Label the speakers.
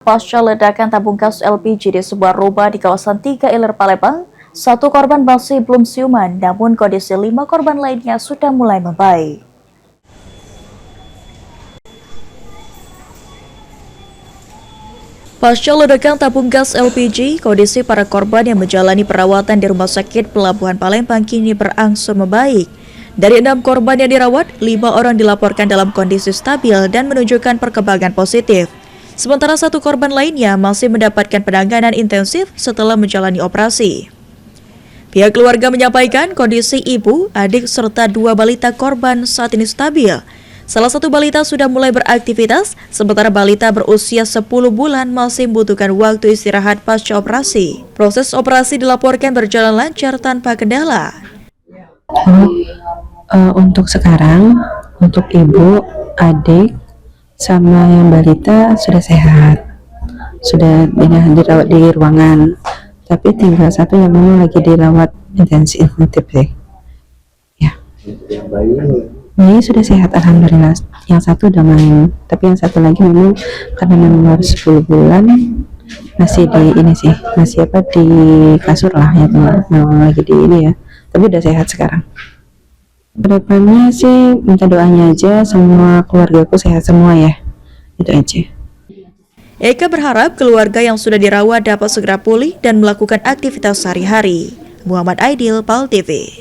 Speaker 1: Pasca ledakan tabung gas LPG di sebuah rumah di kawasan 3 Ilir Palembang, satu korban masih belum siuman, namun kondisi 5 korban lainnya sudah mulai membaik. Pasca ledakan tabung gas LPG, kondisi para korban yang menjalani perawatan di Rumah Sakit Pelabuhan Palembang kini berangsur membaik. Dari 6 korban yang dirawat, 5 orang dilaporkan dalam kondisi stabil dan menunjukkan perkembangan positif. Sementara satu korban lainnya masih mendapatkan penanganan intensif setelah menjalani operasi. Pihak keluarga menyampaikan kondisi ibu, adik, serta 2 balita korban saat ini stabil. Salah satu balita sudah mulai beraktivitas, sementara balita berusia 10 bulan masih membutuhkan waktu istirahat pasca operasi. Proses operasi dilaporkan berjalan lancar tanpa kendala.
Speaker 2: Untuk sekarang, untuk ibu, adik, sama yang balita sudah sehat, sudah dirawat di ruangan, tapi tinggal satu yang memang lagi dirawat intensif sih. Ya, bayi sudah sehat alhamdulillah. Yang satu udah main, tapi yang satu lagi memang karena memang baru 10 bulan masih di ini sih, masih di kasur lah ya, memang lagi di ini ya, tapi udah sehat sekarang. Kedepannya sih minta doanya aja, semua keluargaku sehat semua ya, itu aja.
Speaker 1: Eka berharap keluarga yang sudah dirawat dapat segera pulih dan melakukan aktivitas sehari-hari. Muhammad Aidil, PAL TV.